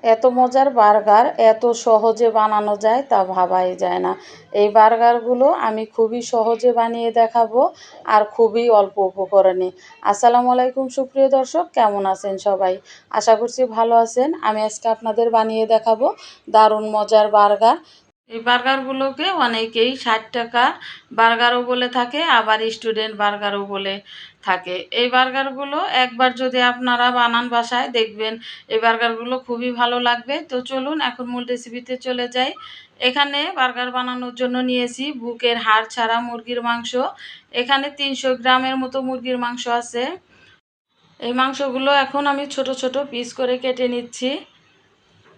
এত মজার বার্গার এত সহজে বানানো যায় তা ভাবাই যায় না। এই বার্গারগুলো আমি খুবই সহজে বানিয়ে দেখাবো আর খুবই অল্প উপকরণে। আসসালামু আলাইকুম সুপ্রিয় দর্শক, কেমন আছেন সবাই? আশা করছি ভালো আছেন। আমি আজকে আপনাদের বানিয়ে দেখাবো দারুণ মজার বার্গার। এই বার্গারগুলোকে অনেকেই 60 টাকা বার্গারও বলে থাকে, আবার স্টুডেন্ট বার্গারও বলে থাকে। এই বার্গারগুলো একবার যদি আপনারা বানান বাসায়, দেখবেন এই বার্গারগুলো খুবই ভালো লাগবে। তো চলুন এখন মূল রেসিপিতে চলে যাই। এখানে বার্গার বানানোর জন্য নিয়েছি বুকের হাড় ছাড়া মুরগির মাংস। এখানে 300 গ্রামের মতো মুরগির মাংস আছে। এই মাংসগুলো এখন আমি ছোট ছোট পিস করে কেটে নিচ্ছি।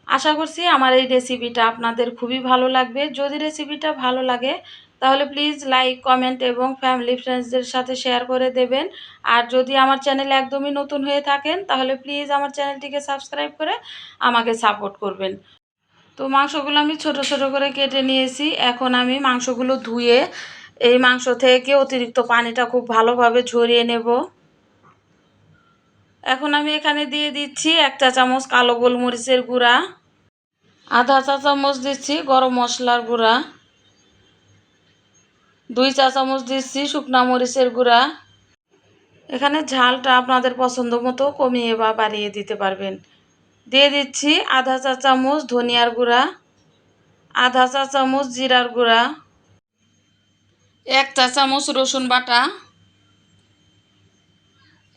আশা করছি আমার এই রেসিপিটা আপনাদের খুবই ভালো লাগবে। যদি রেসিপিটা ভালো লাগে তাহলে প্লিজ লাইক, কমেন্ট এবং ফ্যামিলি ফ্রেন্ডসদের সাথে শেয়ার করে দেবেন। আর যদি আমার চ্যানেলে একদমই নতুন হয়ে থাকেন তাহলে প্লিজ আমার চ্যানেলটিকে সাবস্ক্রাইব করে আমাকে সাপোর্ট করবেন। তো মাংসগুলো আমি ছোট ছোট করে কেটে নিয়েছি। এখন আমি মাংসগুলো ধুয়ে এই মাংস থেকে অতিরিক্ত পানিটা খুব ভালোভাবে ঝরিয়ে নেব। এখন আমি এখানে দিয়ে দিচ্ছি 1 চা চামচ কালো গোলমরিচের গুঁড়া, আধা চা চামচ দিচ্ছি গরম মশলার গুঁড়া, 2 চা চামচ দিচ্ছি শুকনা মরিচের গুঁড়া। এখানে ঝালটা আপনাদের পছন্দ মতো কমিয়ে বা বাড়িয়ে দিতে পারবেন। দিয়ে দিচ্ছি আধা চা চামচ ধনিয়ার গুঁড়া, আধা চা চামচ জিরার গুঁড়া, 1 চা চামচ রসুন বাটা,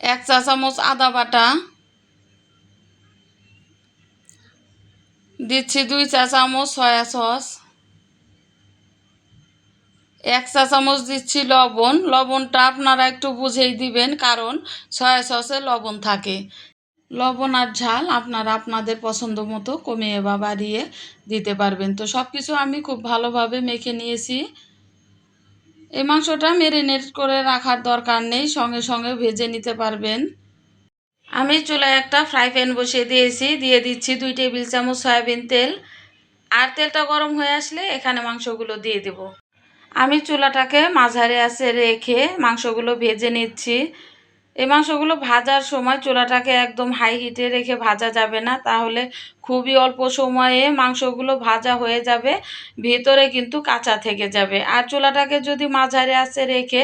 1 চা চামচ আদা বাটা, দিচ্ছি 2 চা চামচ সয়া সস, 1 চা চামচ দিচ্ছি লবণ। লবণটা আপনারা একটু বুঝেই দিবেন, কারণ সয়া সসে লবণ থাকে। লবণ আর ঝাল আপনারা আপনাদের পছন্দ মতো কমিয়ে বা বাড়িয়ে দিতে পারবেন। তো সব কিছু আমি খুব ভালোভাবে মেখে নিয়েছি। এই মাংসটা ম্যারিনেট করে রাখার দরকার নেই, সঙ্গে সঙ্গে ভেজে নিতে পারবেন। আমি চুলায় একটা ফ্রাই প্যান বসিয়ে দিয়েছি। দিয়ে দিচ্ছি 2 টেবিল চামচ সয়াবিন তেল। আর তেলটা গরম হয়ে আসলে এখানে মাংসগুলো দিয়ে দেব। আমি চুলাটাকে মাঝারি আঁচে রেখে মাংসগুলো ভেজে নিচ্ছি। এই মাংসগুলো ভাজার সময় চুলাটাকে একদম হাই হিটে রেখে ভাজা যাবে না, তাহলে খুবই অল্প সময়ে মাংসগুলো ভাজা হয়ে যাবে, ভেতরে কিন্তু কাঁচা থেকে যাবে। আর চুলাটাকে যদি মাঝারি আঁচে রেখে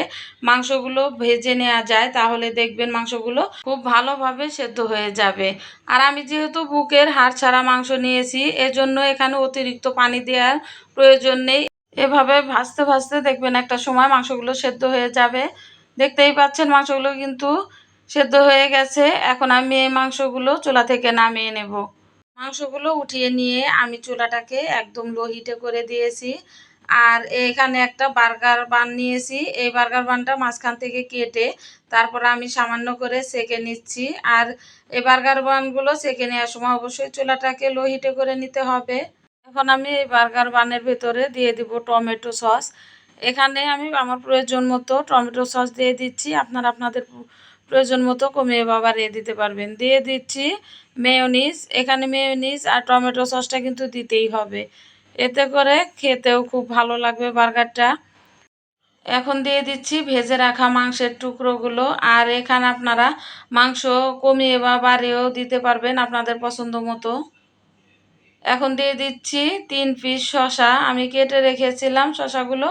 মাংসগুলো ভেজে নেওয়া যায় তাহলে দেখবেন মাংসগুলো খুব ভালোভাবে সেদ্ধ হয়ে যাবে। আর আমি যেহেতু বুকের হাড় ছাড়া মাংস নিয়েছি, এজন্য এখানে অতিরিক্ত পানি দেওয়ার প্রয়োজন নেই। এভাবে ভাজতে ভাজতে দেখবেন একটা সময় মাংসগুলো সেদ্ধ হয়ে যাবে। দেখতেই পাচ্ছেন মাংসগুলো কিন্তু সেদ্ধ হয়ে গেছে। এখন আমি এই মাংসগুলো চুলা থেকে নামিয়ে নেব। মাংসগুলো উঠিয়ে নিয়ে আমি চুলাটাকে একদম লো হিটে করে দিয়েছি। আর এখানে একটা বার্গার বান নিয়েছি। এই বার্গার বানটা মাঝখান থেকে কেটে তারপর আমি সামান্য করে সেঁকে নিচ্ছি। আর এই বার্গার বানগুলো সেঁকে নেওয়ার সময় অবশ্যই চুলাটাকে লো হিটে করে নিতে হবে। এখন আমি এই বার্গার বানের ভেতরে দিয়ে দিব টমেটো সস। এখানে আমি আমার প্রয়োজন মতো টমেটো সস দিয়ে দিচ্ছি। আপনারা আপনাদের প্রয়োজন মতো কমিয়ে বা বাড়িয়ে দিতে পারবেন। দিয়ে দিচ্ছি মেয়োনিজ। এখানে মেয়োনিজ আর টমেটো সসটা কিন্তু দিতেই হবে, এতে করে খেতেও খুব ভালো লাগবে বার্গারটা। এখন দিয়ে দিচ্ছি ভেজে রাখা মাংসের টুকরোগুলো। আর এখানে আপনারা মাংস কমিয়ে বা বাড়িয়েও দিতে পারবেন আপনাদের পছন্দ মতো। এখন দিয়ে দিচ্ছি 3 পিস শসা, আমি কেটে রেখেছিলাম শসাগুলো।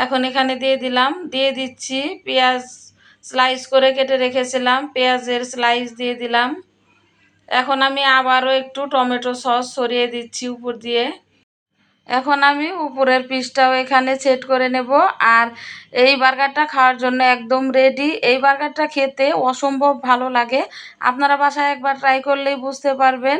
এখন এখানে দিয়ে দিলাম। দিয়ে দিচ্ছি পেঁয়াজ স্লাইস করে কেটে রেখেছিলাম, পেঁয়াজের স্লাইস দিয়ে দিলাম। এখন আমি আবারও একটু টমেটো সস ছড়িয়ে দিচ্ছি উপর দিয়ে। এখন আমি উপরের পিসটাও এখানে সেট করে নেব। আর এই বার্গারটা খাওয়ার জন্য একদম রেডি। এই বার্গারটা খেতে অসম্ভব ভালো লাগে। আপনারা বাসায় একবার ট্রাই করলেই বুঝতে পারবেন।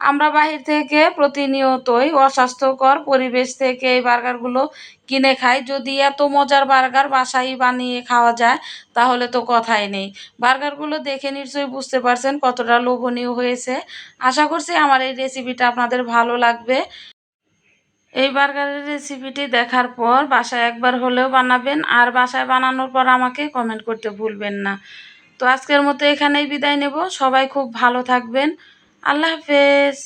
আমরা বাহির থেকে প্রতিনিয়তই অস্বাস্থ্যকর পরিবেশ থেকে এই বার্গারগুলো কিনে খাই। যদি এত মজার বার্গার বাসায় বানিয়ে খাওয়া যায় তাহলে তো কথাই নেই। বার্গারগুলো দেখে নিশ্চয়ই বুঝতে পারছেন কতটা লোভনীয় হয়েছে। আশা করছি আমার এই রেসিপিটা আপনাদের ভালো লাগবে। এই বার্গারের রেসিপিটি দেখার পর বাসায় একবার হলেও বানাবেন। আর বাসায় বানানোর পর আমাকে কমেন্ট করতে ভুলবেন না। তো আজকের মতো এখানেই বিদায় নেব। সবাই খুব ভালো থাকবেন। আল্লাহ হাফেজ।